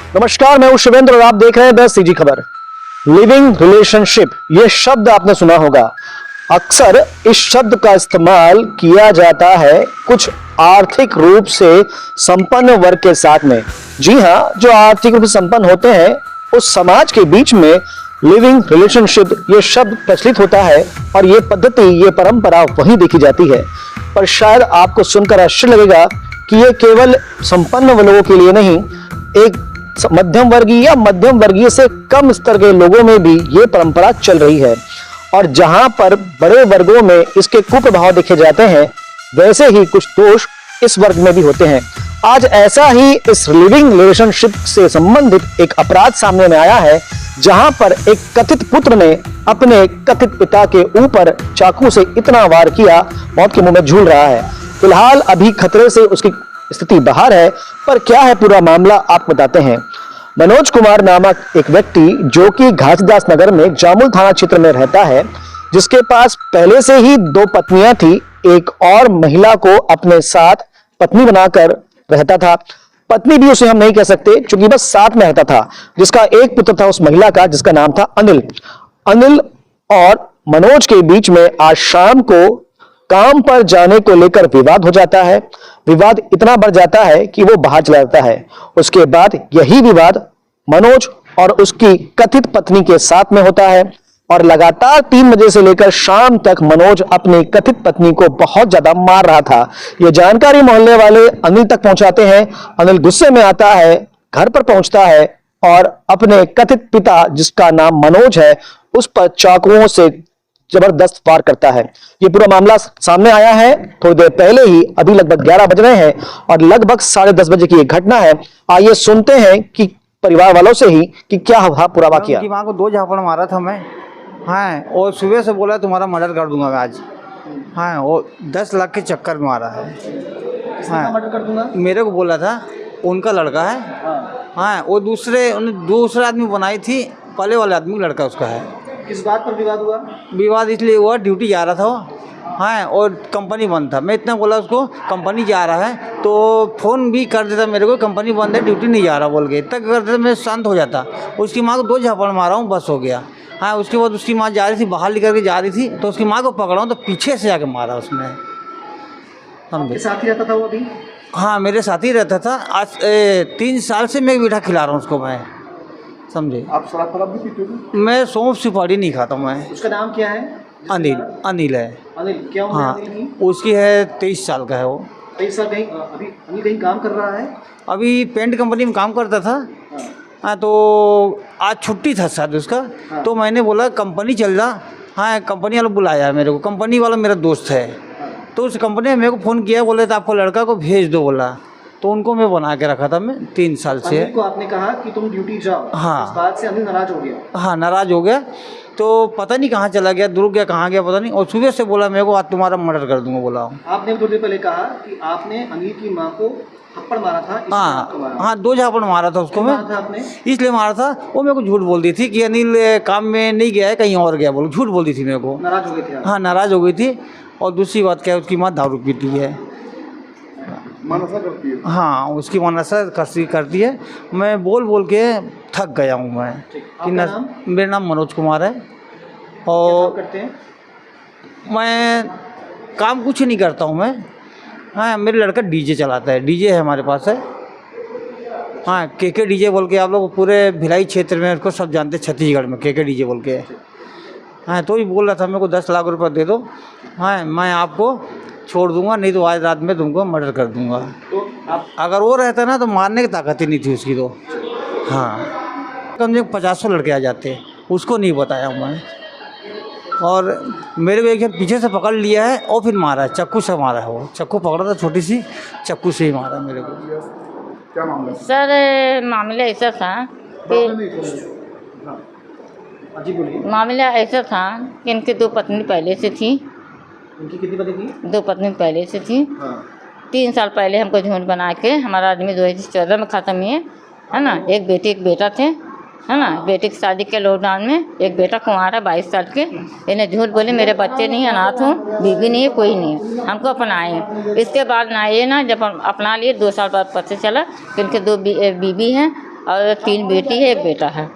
नमस्कार, मैं हूं शिवेंद्र और आप देख रहे हैं द सीजी खबर। लिविंग रिलेशनशिप, यह शब्द आपने सुना होगा। अक्सर इस शब्द का इस्तेमाल किया जाता है कुछ आर्थिक रूप से संपन्न वर्ग के साथ में। जी हां, जो आर्थिक रूप से संपन्न होते हैं उस समाज के बीच में लिविंग रिलेशनशिप यह शब्द प्रचलित होता है और यह पद्धति, यह परंपरा वहीं देखी जाती है। पर शायद आपको सुनकर आश्चर्य लगेगा कि यह केवल संपन्न लोगों के लिए नहीं, एक मध्यम वर्गीय या मध्यम वर्गीय से कम स्तर के लोगों में भी ये परंपरा चल रही है। और जहां पर बड़े वर्गों में इसके कुप्रभाव देखे जाते हैं, वैसे ही कुछ दोष इस वर्ग में भी होते हैं। आज ऐसा ही इस लिविंग रिलेशनशिप से संबंधित एक अपराध सामने में आया है, जहां पर एक कथित पुत्र ने अपने कथित पिता के ऊपर चाकू से इतना वार किया, मौत के मुंह में झूल रहा है। फिलहाल अभी खतरे से उसकी स्थिति बाहर है, पर क्या है पूरा मामला आपको बताते हैं। मनोज कुमार नामक एक व्यक्ति जो कि घासीदास नगर में जामुल थाना क्षेत्र में रहता है, जिसके पास पहले से ही 2 पत्नियां थी, एक और महिला को अपने साथ पत्नी बनाकर रहता था। पत्नी भी उसे हम नहीं कह सकते क्योंकि बस साथ में रहता था। जिसका एक पुत्र था उस महिला का, जिसका नाम था अनिल और मनोज के बीच में आज शाम को काम पर जाने को लेकर विवाद हो जाता है। विवाद इतना बढ़ जाता है कि वो बाहर चला जाता है। उसके बाद यही विवाद मनोज और उसकी कथित पत्नी के साथ में होता है और लगातार 3 बजे से लेकर शाम तक मनोज अपनी कथित पत्नी को बहुत ज्यादा मार रहा था। यह जानकारी मोहल्ले वाले अनिल तक पहुंचाते हैं। अनिल गुस्से में आता है, घर पर पहुंचता है और अपने कथित पिता, जिसका नाम मनोज है, उस पर चाकुओं से जबरदस्त वार करता है। ये पूरा मामला सामने आया है थोड़ी देर पहले ही। अभी लगभग 11 बज रहे हैं और लगभग 10:30 बजे की ये घटना है। आइए सुनते हैं कि परिवार वालों से ही कि क्या हुआ पूरा वाकया। माँ को 2 झापड़ मारा था मैं, हाँ, और सुबह से बोला तुम्हारा मर्डर कर दूंगा मैं आज, हाँ, और 10 लाख के चक्कर में मारा है। हाँ, मर्डर कर दूंगा मेरे को बोला था, उनका लड़का है। हाँ, वो दूसरे आदमी बनाई थी, पहले वाले आदमी लड़का उसका है। किस बात पर विवाद हुआ? विवाद इसलिए हुआ, ड्यूटी जा रहा था वो, हाँ, और कंपनी बंद था। मैं इतना बोला उसको कंपनी जा रहा है तो फ़ोन भी कर देता मेरे को, कंपनी बंद है, ड्यूटी नहीं जा रहा बोल के। इतना कर देता मैं शांत हो जाता। उसकी माँ को 2 झापड़ मारा हूँ, बस हो गया। हाँ, उसके बाद उसकी माँ जा रही थी, बाहर निकल के जा रही थी, तो उसकी माँ को पकड़ा हूँ तो पीछे से आके मारा उसने। आपके साथ ही रहता था वो अभी? हाँ, मेरे साथ ही रहता था। आज 3 साल से मैं मीठा खिला रहा हूँ उसको, मैं, समझे। आप शराब भी पीते हो? मैं सौंफ सुपारी नहीं खाता मैं। उसका नाम क्या है? अनिल है। अनिल क्या उम्र है अनिल की? उसकी है 23 साल का है वो। 23 साल। कहीं अभी अनिल कहीं काम कर रहा है? अभी पेंट कंपनी में काम करता था। हाँ, तो आज छुट्टी था शायद उसका। हाँ। तो मैंने बोला कंपनी चल जा। हाँ, कंपनी वाला बुलाया मेरे को, कंपनी वाला मेरा दोस्त है। तो उस कंपनी ने मेरे को फ़ोन किया, बोले तो आपको लड़का को भेज दो बोला। तो उनको मैं बना के रखा था मैं 3 साल से। अनिल को आपने कहा कि तुम ड्यूटी जाओ। हाँ, इस बात से अनिल नाराज हो गया। हाँ, नाराज़ हो गया। तो पता नहीं कहाँ चला गया, दूर गया, कहाँ गया पता नहीं। और सुबह से बोला मेरे को आज तुम्हारा मर्डर कर दूंगा बोला। आपने थोड़ी देर पहले कहा कि आपने अनिल की माँ को थप्पड़ मारा था। हाँ, 2 झापड़ मारा था उसको मैं। इसलिए मारा था, वो मेरे को झूठ बोल दी थी कि अनिल काम में नहीं गया है, कहीं और गया बोलो, झूठ बोल दी थी मेरे को। नाराज़ हो गई थी? हाँ, नाराज़ हो गई थी। और दूसरी बात क्या है, उसकी माँ दारू पीती है, मनसा करती है। हाँ, उसकी मनसा करती है। मैं बोल बोल के थक गया हूँ मैं कि मेरा नाम मनोज कुमार है। और करते हैं? मैं काम कुछ नहीं करता हूँ मैं। हाँ, मेरे लड़का डीजे चलाता है, डीजे है हमारे पास है। हाँ, के डीजे बोल के, आप लोग पूरे भिलाई क्षेत्र में उसको सब जानते हैं, छत्तीसगढ़ में के डीजे बोल के। हाँ, तो ही बोल रहा था मेरे को 10 लाख रुपये दे दो, हाँ, मैं आपको छोड़ दूंगा, नहीं तो आज रात में तुमको मर्डर कर दूंगा। तो आप अगर वो रहता ना तो मारने की ताकत ही नहीं थी उसकी तो। हाँ, कम से कम 50 लड़के आ जाते, उसको नहीं बताया मैं। और मेरे को एक जन पीछे से पकड़ लिया है और फिर मारा है, चाकू से मारा है। वो चाकू पकड़ा था, छोटी सी चाकू से ही मारा मेरे को। क्या मामला सर? मामला ऐसा था कि मामला ऐसा था कि इनकी 2 पत्नी पहले से थी। उनकी कितनी पत्नी थी? 2 पत्नी पहले से थी। हाँ। 3 साल पहले हमको झूठ बना के हमारा आदमी 2014 में ख़त्म हुए, है ना। एक बेटी एक बेटा थे, है ना। बेटी की शादी के लॉकडाउन में, एक बेटा कुंवारा है 22 साल के। इन्हें झूठ बोले मेरे बच्चे नहीं, अनाथ हूँ, बीवी नहीं है, कोई नहीं है, हमको अपनाए। इसके बाद ना ये ना जब अपना लिए 2 साल बाद पता चला कि इनके 2 बीवी हैं और 3 बेटी है, 1 बेटा है।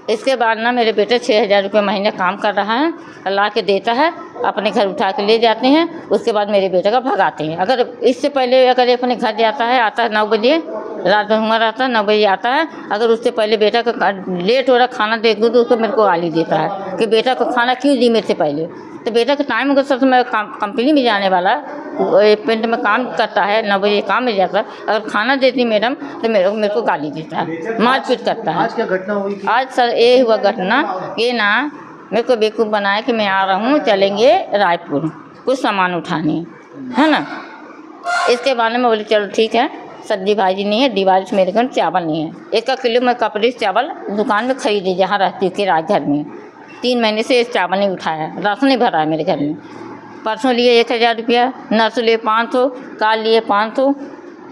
इसके बाद ना मेरे बेटे 6,000 रुपये महीने काम कर रहा है, ला के देता है, अपने घर उठा के ले जाते हैं। उसके बाद मेरे बेटे का भगाते हैं। अगर इससे पहले अगर ये अपने घर जाता है, आता है 9 बजे, रात में हुआ रहता है 9 बजे आता है, अगर उससे पहले बेटा का लेट हो रहा खाना दे दूँ तो उसको मेरे को गाली देता है कि बेटा को खाना क्यों दी मेरे से पहले। तो बेटा का टाइम अगर सब मैं कंपनी में जाने वाला, पेंट में काम करता है, 9 बजे काम में जाता है, अगर खाना देती मैडम तो मेरे को गाली देता है, मारपीट करता है। आज क्या घटना हुई थी? आज सर ये हुआ घटना कि ना मेरे को बेवकूफ़ बनाया कि मैं आ रहा हूँ, चलेंगे रायपुर कुछ सामान उठाने, है ना। इसके बाद में बोली चलो ठीक है, सब्जी भाजी नहीं है, दिवाली से मेरे घर चावल नहीं है। 1 किलो मैं कपड़े चावल दुकान में खरीदे जहाँ रहती हूँ किराए घर में। 3 महीने से इस चावल नहीं उठाया, राशन नहीं भरा है मेरे घर में। परसों लिए 1,000 रुपया, नरसों लिए 500, काल लिए 500,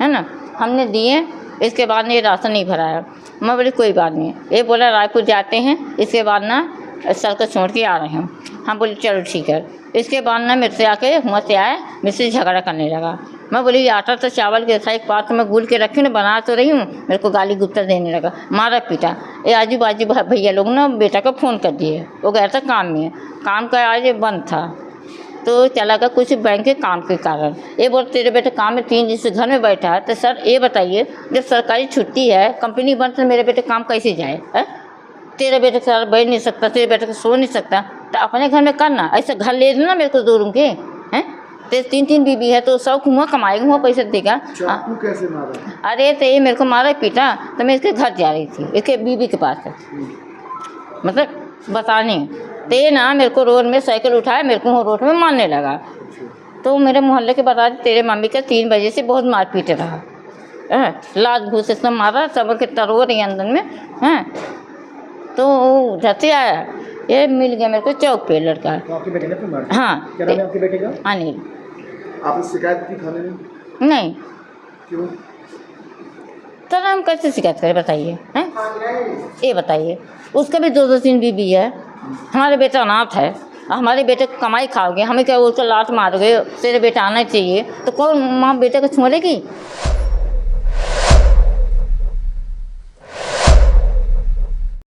है ना, हमने दिए। इसके बाद ये राशन नहीं भरा है। मैं बोली कोई बात नहीं, ये बोला रायपुर जाते हैं, इसके बाद ना सर को छोड़ के आ रहे हैं। हम बोले चलो ठीक है। इसके बाद ना मेरे से आके वहाँ से आए, मेरे से झगड़ा करने लगा। मैं बोली आटा तो चावल के एक पात्र में गूल के रखी ना, बना तो रही हूँ, मेरे को गाली गुप्ता देने लगा, मारा पीटा। ये आजू बाजू भैया लोग ना बेटा को फ़ोन कर दिए, वो गया था काम में, काम का आज बंद था तो चला गया कुछ बैंक के काम के कारण। ये बोल तेरे बेटे काम में 3 दिन से घर में बैठा है। तो सर ये बताइए, जब सरकारी छुट्टी है, कंपनी बंद, तो मेरे बेटे काम कैसे जाए है? तेरे बेटे के साथ बैठ नहीं सकता, तेरे बेटे को सो नहीं सकता, तो अपने घर में करना, ऐसे घर ले लेना मेरे को 2 रूम के हैं। तेरे 3 बीबी है तो सब हुआ कमाएगा, हुआ पैसा देगा। चाकू कैसे मारा? अरे तो ये मेरे को मारा पीटा, तो मैं इसके घर जा रही थी, इसके बीबी के पास है, मतलब बताने। तो ये ना मेरे को रोड में साइकिल उठाया, मेरे को रोड में मारने लगा। तो मेरे मोहल्ले के बता दी तेरे मम्मी का 3 बजे से बहुत मार पीट रहा है, लात घूस से सब मारा, सब के रो रही अंदर में हैं। तो उधर से आया, ये मिल गया मेरे को चौक पे लड़का। तो आपके बेटे ने फिर मारा? हाँ। क्या नाम है आपके बेटे का? अनिल। आपने शिकायत की थाने में? नहीं। क्यों? तो हम कैसे शिकायत करें बताइए, हैं? ये बताइए, उसका भी 2-2 3 बीबी है, हमारे बेटा अनाथ है, हमारे बेटे को कमाई खाओगे, हमें क्या उसको लात मारोगे, तेरे बेटा आना चाहिए, तो कौन माँ बेटे को छोड़ेगी?